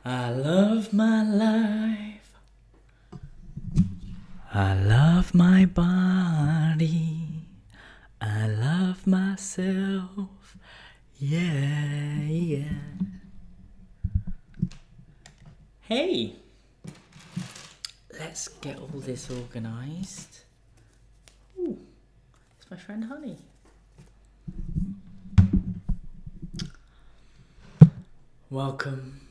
I love my life. I love my body. I love myself. Yeah, yeah. Hey, let's get all this organised. Ooh, it's my friend Honey. Welcome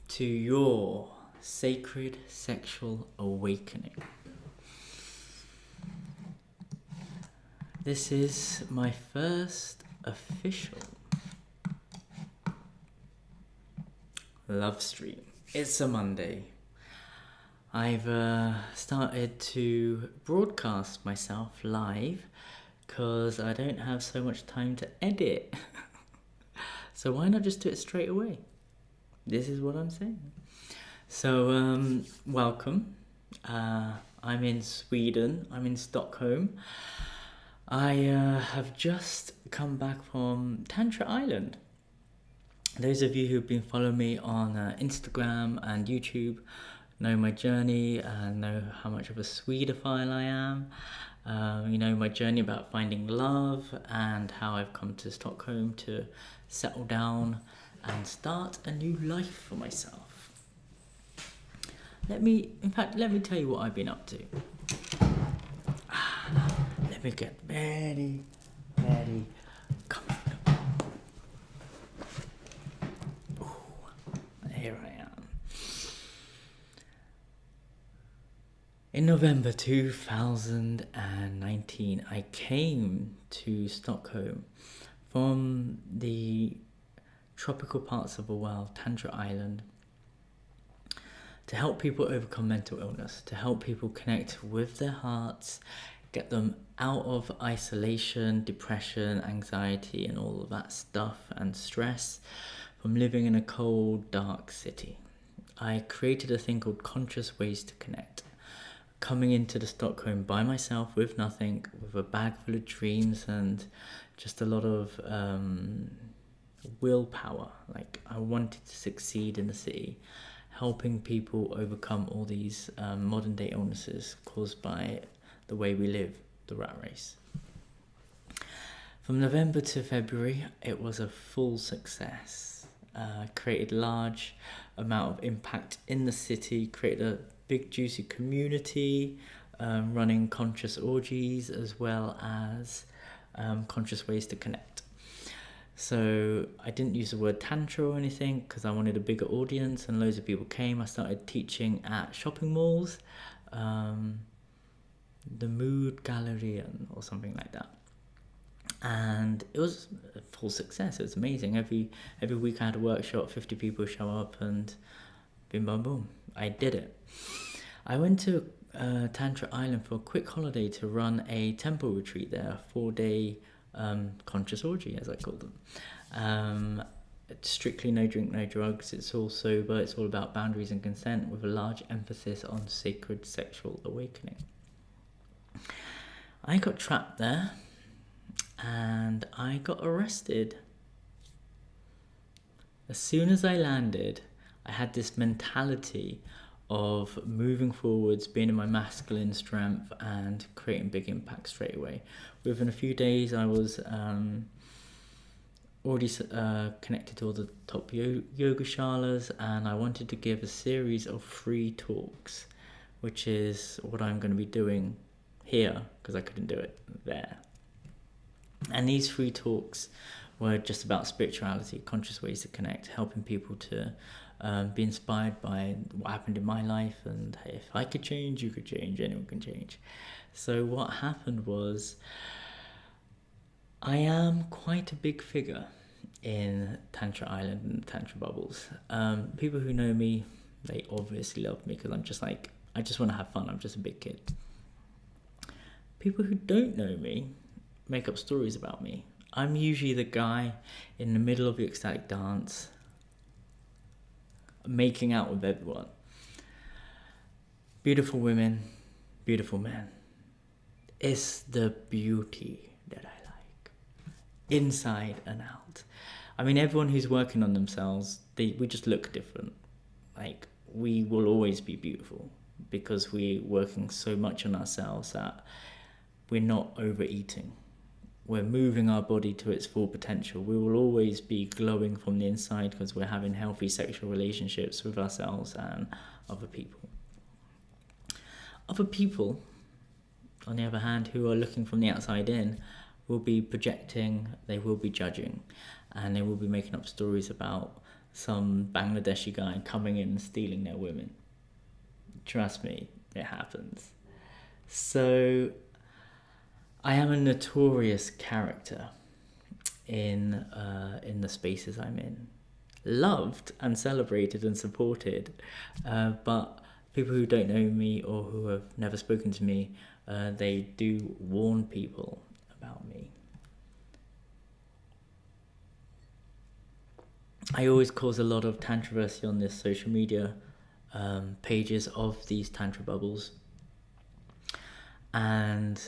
to your Sacred Sexual Awakening. This is my first official love stream. It's a Monday. I've started to broadcast myself live because I don't have so much time to edit. So why not just do it straight away? This is what I'm saying. So, welcome. I'm in Sweden. I'm in Stockholm. I have just come back from Tantra Island. Those of you who've been following me on Instagram and YouTube know my journey and know how much of a Swedophile I am. You know my journey about finding love and how I've come to Stockholm to settle down and start a new life for myself. Let me tell you what I've been up to. Let me get very comfortable. Ooh, here I am. In November 2019, I came to Stockholm from the tropical parts of the world, Tantra Island, to help people overcome mental illness, to help people connect with their hearts, get them out of isolation, depression, anxiety, and all of that stuff, and stress from living in a cold, dark city. I created a thing called Conscious Ways to Connect. Coming into the Stockholm by myself with nothing, with a bag full of dreams and just a lot of willpower. Like, I wanted to succeed in the city, helping people overcome all these modern day illnesses caused by the way we live, the rat race. From November to February, it was a full success. Created large amount of impact in the city, created a big juicy community, running conscious orgies as well as conscious ways to connect. So I didn't use the word tantra or anything because I wanted a bigger audience and loads of people came. I started teaching at shopping malls, the Mood Galerian or something like that. And it was a full success. It was amazing. Every week I had a workshop, 50 people show up and bim bam boom. I did it. I went to Tantra Island for a quick holiday to run a temple retreat there, a 4-day conscious orgy, as I call them. Strictly no drink, no drugs. It's all sober. It's all about boundaries and consent with a large emphasis on sacred sexual awakening. I got trapped there and I got arrested. As soon as I landed, I had this mentality of moving forwards, being in my masculine strength and creating big impact straight away. Within a few days, I was already connected to all the top yoga shalas, and I wanted to give a series of free talks, which is what I'm going to be doing here because I couldn't do it there. And these free talks were just about spirituality, conscious ways to connect, helping people to be inspired by what happened in my life, and hey, if I could change, you could change, anyone can change. So what happened was, I am quite a big figure in Tantra Island and Tantra bubbles. People who know me, they obviously love me because I'm just like, I just want to have fun, I'm just a big kid. People who don't know me make up stories about me. I'm usually the guy in the middle of the ecstatic dance, making out with everyone. Beautiful women, beautiful men. It's the beauty that I like, inside and out. I mean, everyone who's working on themselves, we just look different. like, we will always be beautiful because we're working so much on ourselves that we're not overeating. We're moving our body to its full potential. We will always be glowing from the inside because we're having healthy sexual relationships with ourselves and other people. Other people, on the other hand, who are looking from the outside in, will be projecting, they will be judging, and they will be making up stories about some Bangladeshi guy coming in and stealing their women. Trust me, it happens. So I am a notorious character in the spaces I'm in. Loved and celebrated and supported, but people who don't know me or who have never spoken to me, they do warn people about me. I always cause a lot of controversy on this social media pages of these Tantra bubbles, and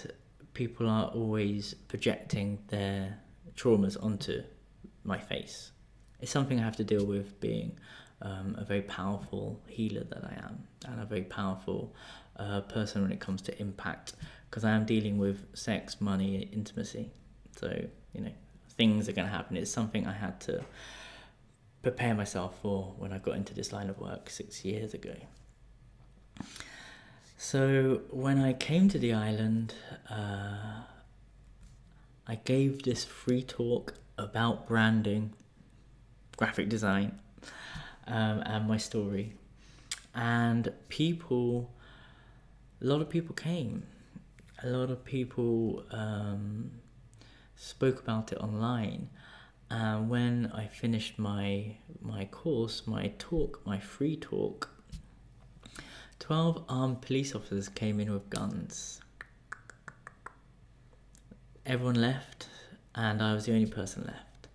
people are always projecting their traumas onto my face. It's something I have to deal with, being a very powerful healer that I am, and a very powerful person when it comes to impact, because I am dealing with sex, money, intimacy. So, things are going to happen. It's something I had to prepare myself for when I got into this line of work 6 years ago. So when I came to the island, I gave this free talk about branding, graphic design, and my story. And a lot of people came. A lot of people spoke about it online. And when I finished my course, my free talk, 12 armed police officers came in with guns. Everyone left, and I was the only person left.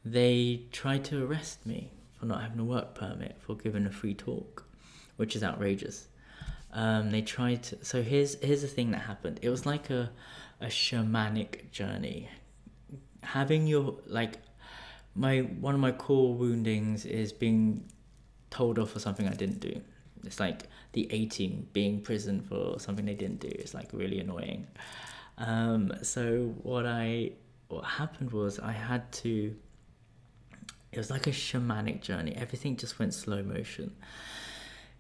They tried to arrest me for not having a work permit for giving a free talk, which is outrageous. They tried to... So here's the thing that happened. It was like a shamanic journey. Having your... one of my core woundings is being told off for something I didn't do. It's like the A-team being imprisoned for something they didn't do. It's like really annoying. So what happened was I had to... It was like a shamanic journey. Everything just went slow motion.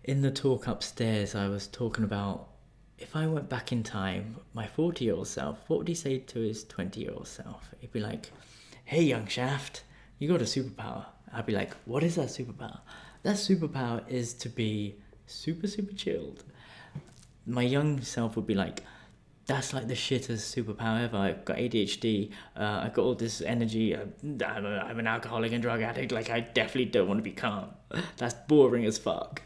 In the talk upstairs, I was talking about, if I went back in time, my 40-year-old self, what would he say to his 20-year-old self? He'd be like, "Hey, young Shaft, you got a superpower." I'd be like, "What is that superpower?" That superpower is to be super, super chilled. My young self would be like, "That's like the shittest superpower ever. I've got ADHD. I've got all this energy. I'm an alcoholic and drug addict. Like, I definitely don't want to be calm. That's boring as fuck."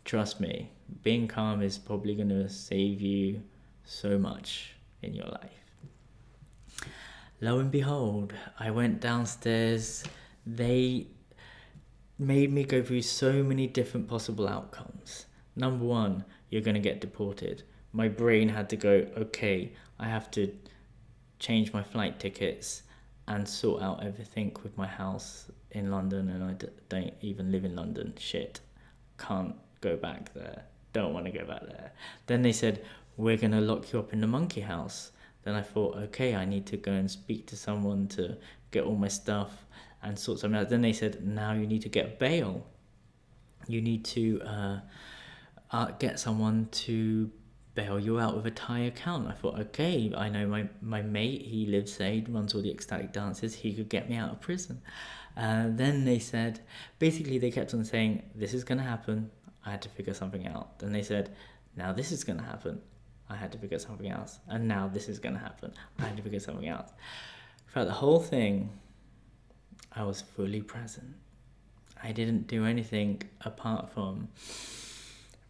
Trust me, being calm is probably going to save you so much in your life. Lo and behold, I went downstairs. They made me go through so many different possible outcomes. Number one, you're going to get deported. My brain had to go, okay, I have to change my flight tickets and sort out everything with my house in London, and I don't even live in London. Shit, can't go back there. Don't want to go back there. Then they said, we're going to lock you up in the monkey house. Then I thought, okay, I need to go and speak to someone to get all my stuff and sort something out. Then they said, now you need to get bail. You need to get someone to bail you out with a Thai account. I thought, okay, I know my mate, he lives there, he runs all the ecstatic dances, he could get me out of prison. Then they said, basically they kept on saying, this is going to happen, I had to figure something out. Then they said, now this is going to happen, I had to figure something else. And now this is going to happen, I had to figure something else. Throughout the whole thing, I was fully present. I didn't do anything apart from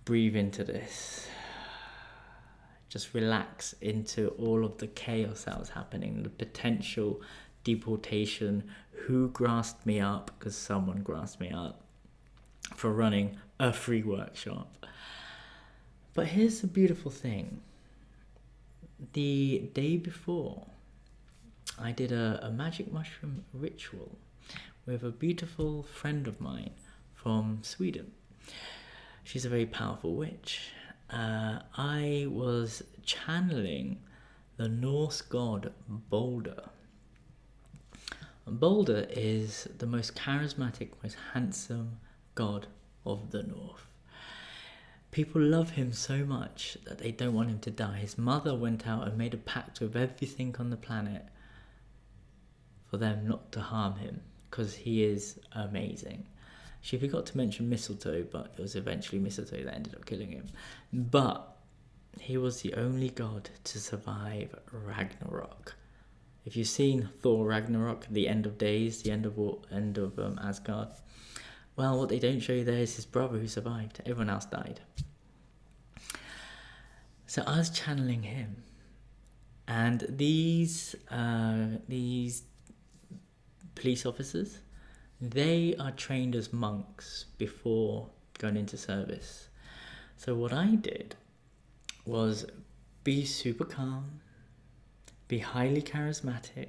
breathe into this. Just relax into all of the chaos that was happening, the potential deportation, who grasped me up, because someone grasped me up for running a free workshop. But here's the beautiful thing. The day before, I did a magic mushroom ritual with a beautiful friend of mine from Sweden. She's a very powerful witch. I was channeling the Norse god Balder. Balder is the most charismatic, most handsome god of the North. People love him so much that they don't want him to die. His mother went out and made a pact with everything on the planet for them not to harm him, because he is amazing. She forgot to mention mistletoe, but it was eventually mistletoe that ended up killing him. But he was the only god to survive Ragnarok. If you've seen Thor Ragnarok, the end of days, the end of Asgard, well, what they don't show you there is his brother who survived. Everyone else died. So I was channeling him, and these police officers, they are trained as monks before going into service. So what I did was be super calm, be highly charismatic.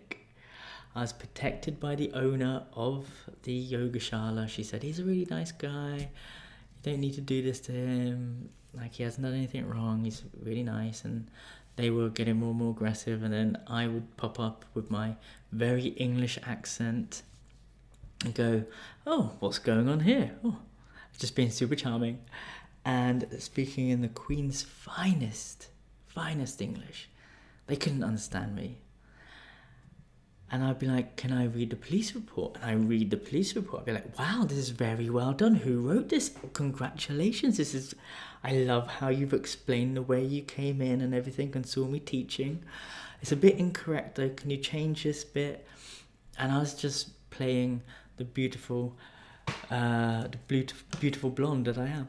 I was protected by the owner of the yogashala. She said, he's a really nice guy. You don't need to do this to him. Like, he hasn't done anything wrong. He's really nice. And they were getting more and more aggressive. And then I would pop up with my very English accent and go, oh, what's going on here? Oh, just being super charming and speaking in the Queen's finest English. They couldn't understand me. And I'd be like, can I read the police report? And I read the police report. I'd be like, wow, this is very well done. Who wrote this? Congratulations. I love how you've explained the way you came in and everything and saw me teaching. It's a bit incorrect though. Can you change this bit? And I was just playing the beautiful blonde that I am.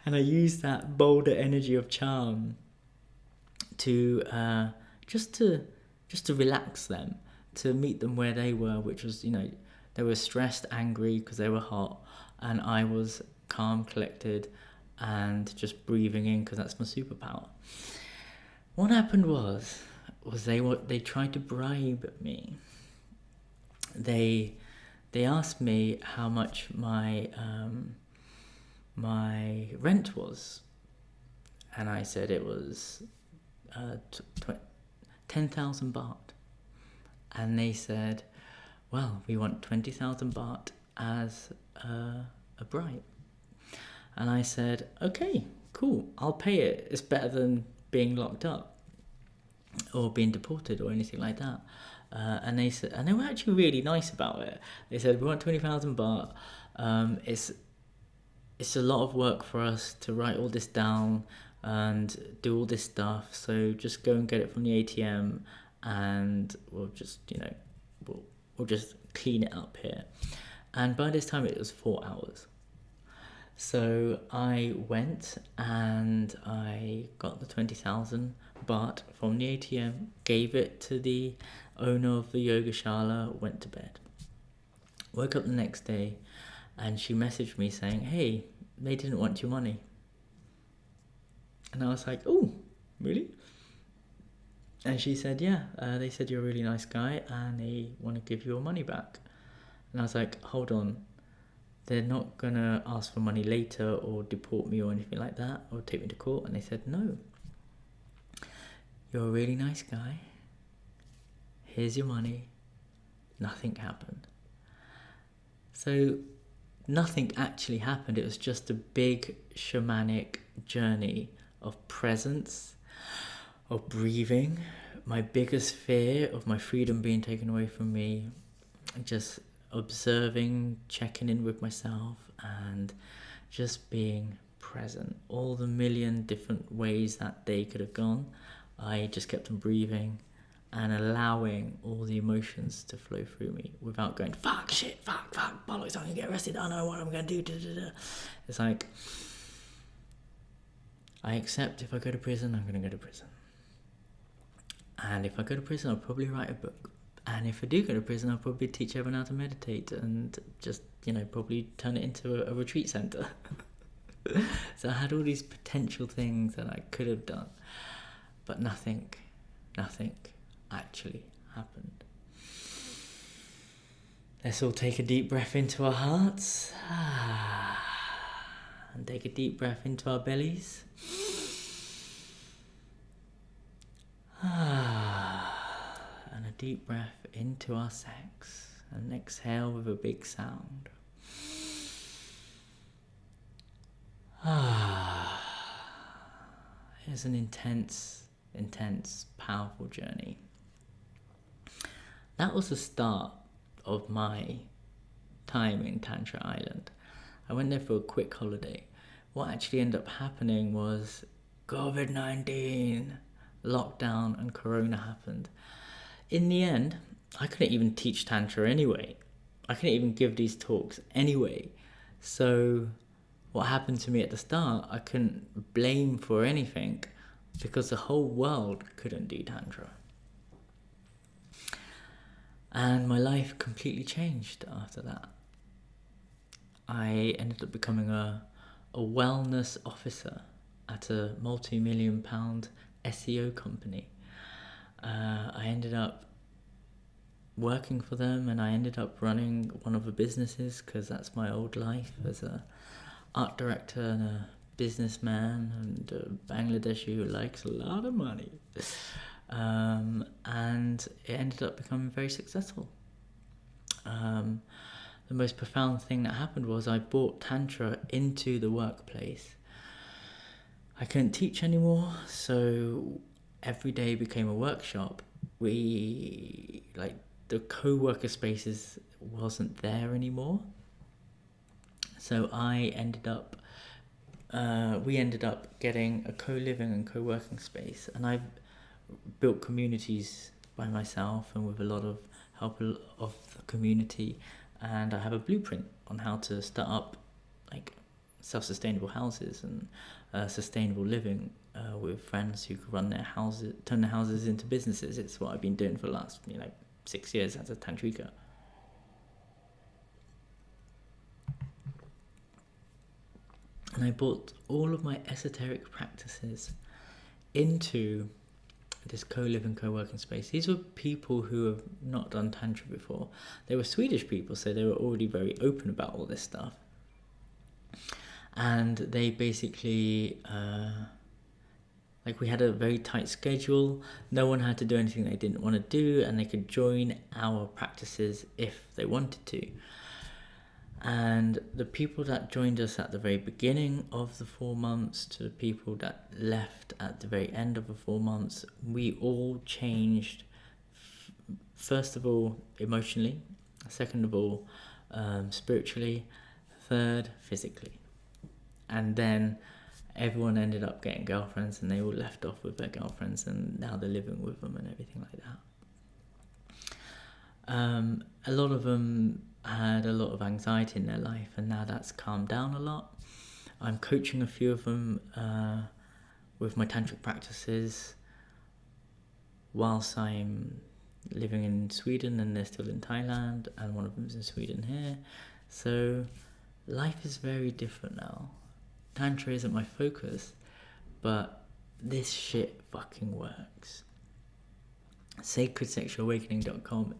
And I used that bolder energy of charm to just to relax them, to meet them where they were, which was, they were stressed, angry because they were hot, and I was calm, collected, and just breathing in because that's my superpower. What happened was they tried to bribe me. They asked me how much my rent was, and I said it was 10,000 baht, and they said, well, we want 20,000 baht as a bribe. And I said, okay, cool, I'll pay it. It's better than being locked up or being deported or anything like that. And they said, and they were actually really nice about it. They said, we want 20,000 baht. It's a lot of work for us to write all this down and do all this stuff, so just go and get it from the ATM and we'll just we'll just clean it up here. And by this time it was 4 hours, so I went and I got the 20,000 baht from the ATM, gave it to the owner of the yogashala, went to bed. Woke up the next day and she messaged me saying, hey, they didn't want your money. And I was like, oh, really? And she said, yeah, they said you're a really nice guy and they want to give your money back. And I was like, hold on. They're not going to ask for money later or deport me or anything like that or take me to court. And they said, no. You're a really nice guy. Here's your money. Nothing happened. So nothing actually happened. It was just a big shamanic journey of presence, of breathing, my biggest fear of my freedom being taken away from me, just observing, checking in with myself, and just being present. All the million different ways that day could have gone, I just kept on breathing and allowing all the emotions to flow through me without going, fuck, shit, fuck, bollocks, I'm gonna get arrested, I don't know what I'm gonna do, It's like, I accept if I go to prison, I'm going to go to prison. And if I go to prison, I'll probably write a book. And if I do go to prison, I'll probably teach everyone how to meditate and just, probably turn it into a retreat centre. So I had all these potential things that I could have done. But nothing actually happened. Let's all take a deep breath into our hearts. And take a deep breath into our bellies. And a deep breath into our sex. And exhale with a big sound. It's an intense, powerful journey. That was the start of my time in Tantra Island. I went there for a quick holiday. What actually ended up happening was COVID-19, lockdown, and Corona happened. In the end, I couldn't even teach Tantra anyway. I couldn't even give these talks anyway. So what happened to me at the start, I couldn't blame for anything because the whole world couldn't do Tantra. And my life completely changed after that. I ended up becoming a wellness officer at a multi-million-pound SEO company. I ended up working for them, and I ended up running one of the businesses because that's my old life as a art director and a businessman and a Bangladeshi who likes a lot of money. And it ended up becoming very successful. The most profound thing that happened was I brought Tantra into the workplace. I couldn't teach anymore, so every day became a workshop. The co-worker spaces wasn't there anymore. So we ended up getting a co-living and co-working space, and I built communities by myself and with a lot of help of the community, and I have a blueprint on how to start up self-sustainable houses and sustainable living with friends who could turn their houses into businesses. It's what I've been doing for the last 6 years as a tantrika. And I brought all of my esoteric practices into this co-living, co-working space. These were people who have not done Tantra before. They were Swedish people, so they were already very open about all this stuff. And they basically, we had a very tight schedule. No one had to do anything they didn't want to do, and they could join our practices if they wanted to. And the people that joined us at the very beginning of the 4 months to the people that left at the very end of the 4 months, we all changed, first of all, emotionally, second of all, spiritually, third, physically. And then everyone ended up getting girlfriends, and they all left off with their girlfriends, and now they're living with them and everything like that. A lot of them had a lot of anxiety in their life, and now that's calmed down a lot. I'm coaching a few of them with my tantric practices whilst I'm living in Sweden, and they're still in Thailand, and one of them's in Sweden here. So life is very different now. Tantra isn't my focus, but this shit fucking works. SacredSexualAwakening.com.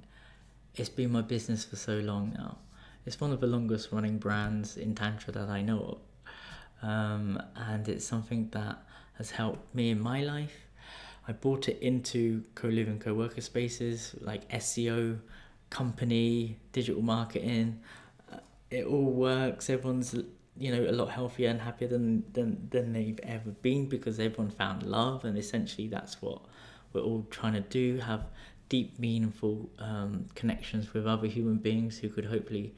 It's been my business for so long now. It's one of the longest running brands in Tantra that I know of. And it's something that has helped me in my life. I brought it into co-living, co-worker spaces like SEO, company, digital marketing. It all works. Everyone's a lot healthier and happier than they've ever been, because everyone found love, and essentially that's what we're all trying to do, have deep, meaningful connections with other human beings who could hopefully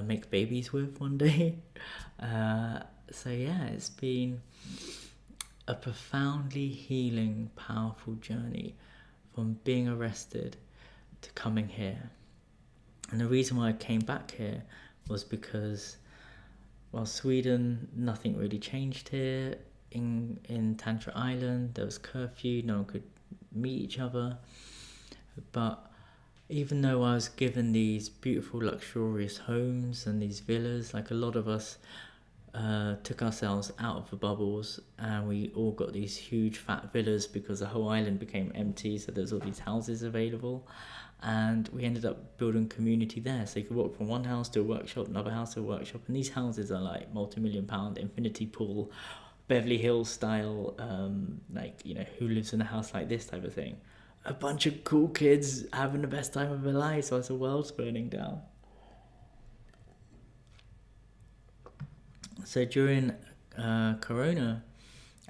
make babies with one day. So yeah, it's been a profoundly healing, powerful journey from being arrested to coming here. And the reason why I came back here was because, while Sweden, nothing really changed here. In Tantra Island, there was curfew, no one could meet each other. But even though I was given these beautiful, luxurious homes and these villas, a lot of us took ourselves out of the bubbles, and we all got these huge fat villas because the whole island became empty, so there's all these houses available, and we ended up building community there. So you could walk from one house to a workshop, another house to a workshop, and these houses are like multi-million-pound infinity pool, Beverly Hills style, like, you know, who lives in a house like this type of thing. A bunch of cool kids having the best time of their lives whilst the world's burning down. So during Corona,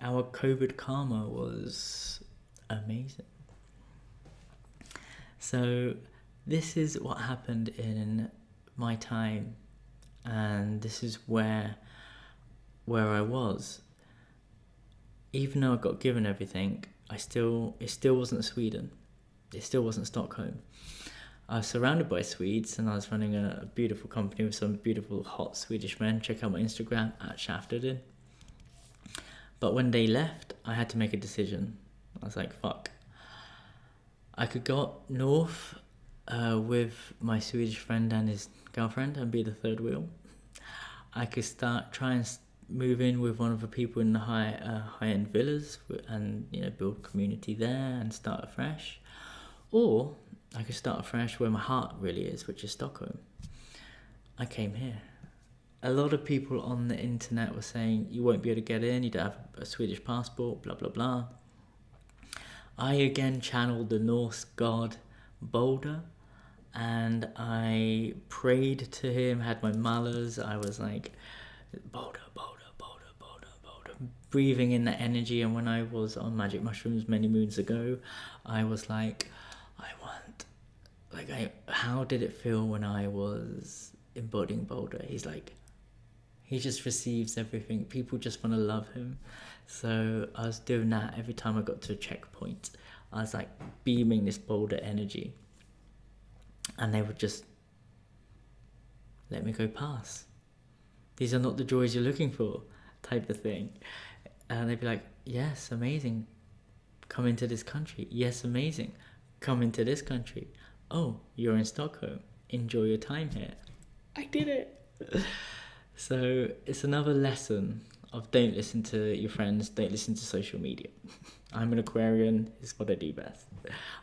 our COVID karma was amazing. So this is what happened in my time, and this is where I was. Even though I got given everything, it still wasn't Sweden. It still wasn't Stockholm. I was surrounded by Swedes, and I was running a beautiful company with some beautiful hot Swedish men. Check out my Instagram at Shaft Uddin. But when they left, I had to make a decision. I was like, fuck. I could go up north with my Swedish friend and his girlfriend and be the third wheel. I could try and move in with one of the people in the high-end villas and, you know, build community there and start afresh. Or I could start afresh where my heart really is, which is Stockholm. I came here. A lot of people on the internet were saying, you won't be able to get in, you don't have a Swedish passport, blah, blah, blah. I again channeled the Norse god Balder, and I prayed to him, had my malas. I was like, Balder, Balder, Balder, Balder, Balder, breathing in that energy. And when I was on magic mushrooms many moons ago, I was like, how did it feel when I was embodying Balder? He's like, he just receives everything. People just want to love him. So I was doing that every time I got to a checkpoint. I was like beaming this Balder energy, and they would just let me go past. These are not the joys you're looking for, type of thing. And they'd be like, yes, amazing. Come into this country. Yes, amazing. Come into this country. Oh, you're in Stockholm. Enjoy your time here. I did it. So it's another lesson of don't listen to your friends, don't listen to social media. I'm an Aquarian, it's what I do best.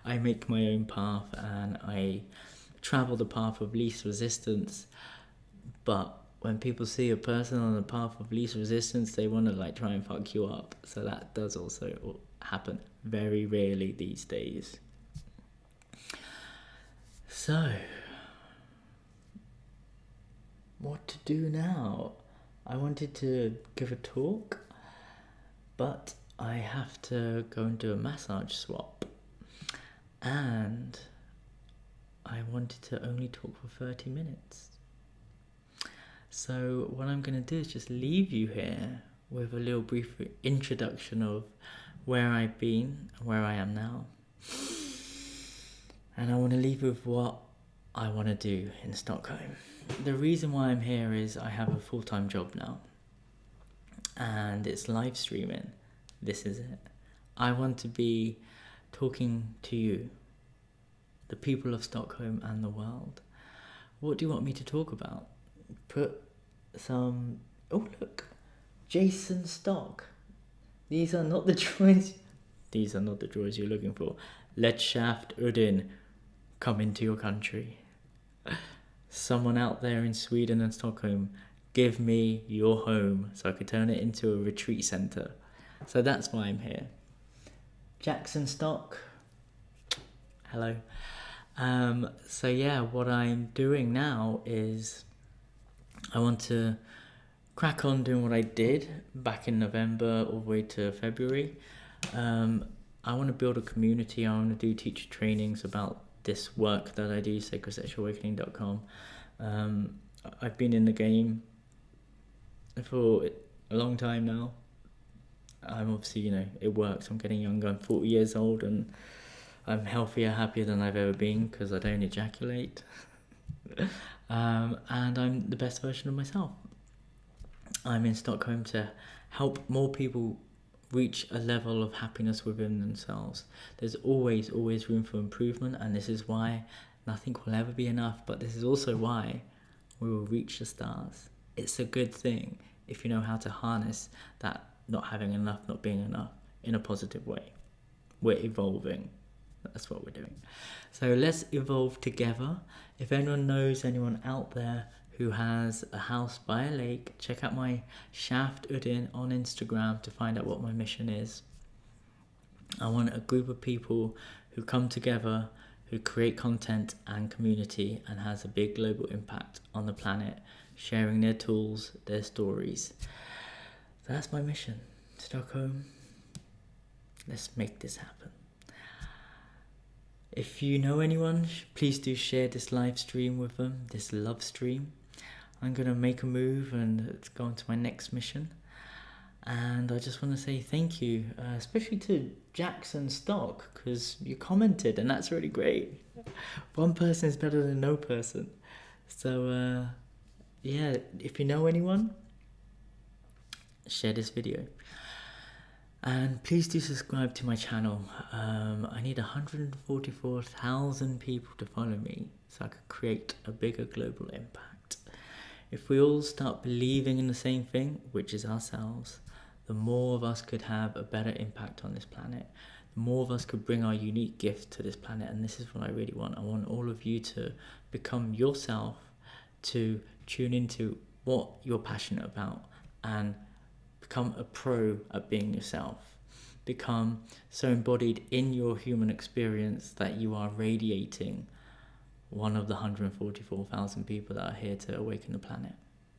I make my own path and I travel the path of least resistance. But when people see a person on the path of least resistance, they want to like try and fuck you up. So that does also happen very rarely these days. So, what to do now? I wanted to give a talk, but I have to go and do a massage swap. And I wanted to only talk for 30 minutes. So what I'm going to do is just leave you here with a little brief introduction of where I've been and where I am now. And I want to leave with what I want to do in Stockholm. The reason why I'm here is I have a full-time job now. And it's live streaming. This is it. I want to be talking to you, the people of Stockholm and the world. What do you want me to talk about? Put some... Oh, look. Jason Stock. These are not the joys... These are not the joys you're looking for. Let Shaft Uddin come into your country. Someone out there in Sweden and Stockholm, give me your home so I could turn it into a retreat centre. So that's why I'm here. Jackson Stock. Hello. So yeah, what I'm doing now is I want to crack on doing what I did back in November all the way to February. I want to build a community. I want to do teacher trainings about this work that I do, sacredsexualawakening.com. I've been in the game for a long time now. I'm obviously, you know, it works. I'm getting younger. I'm 40 years old and I'm healthier, happier than I've ever been because I don't ejaculate. And I'm the best version of myself. I'm in Stockholm to help more people reach a level of happiness within themselves. There's always room for improvement, and this is why nothing will ever be enough, but this is also why we will reach the stars. It's a good thing. if you know how to harness that not having enough, not being enough in a positive way. We're evolving. That's what we're doing. So let's evolve together. If anyone knows anyone out there who has a house by a lake, check out my Shaft Uddin on Instagram to find out what my mission is. I want a group of people who come together, who create content and community and has a big global impact on the planet, sharing their tools, their stories. So that's my mission. Stockholm, let's make this happen. If you know anyone, please do share this live stream with them, this love stream. I'm going to make a move and go on to my next mission. And I just want to say thank you, especially to Jackson Stock, because you commented and that's really great. One person is better than no person. So yeah, if you know anyone, share this video. And please do subscribe to my channel. I need 144,000 people to follow me so I could create a bigger global impact. If we all start believing in the same thing, which is ourselves, the more of us could have a better impact on this planet. The more of us could bring our unique gifts to this planet. And this is what I really want. I want all of you to become yourself, to tune into what you're passionate about and become a pro at being yourself. Become so embodied in your human experience that you are radiating one of the 144,000 people that are here to awaken the planet.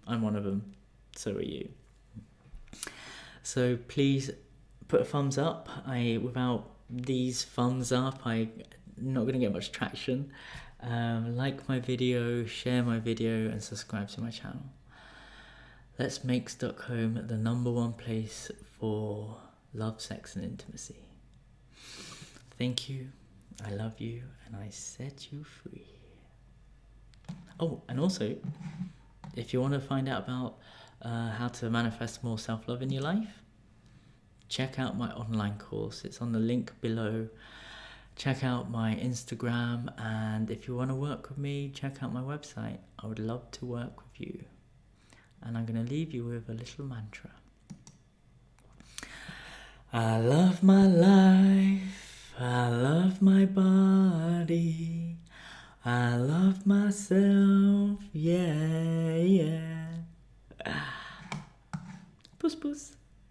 I'm one of them, so are you. So please put a thumbs up. Without these thumbs up, I'm not going to get much traction. Like my video, share my video, and subscribe to my channel. Let's make Stockholm the #1 place for love, sex, and intimacy. Thank you. I love you, and I set you free. Oh, and also, if you want to find out about how to manifest more self-love in your life, check out my online course. It's on the link below. Check out my Instagram, and if you want to work with me, check out my website. I would love to work with you. And I'm going to leave you with a little mantra. I love my life, I love my body, I love myself, yeah, yeah. Puss, puss.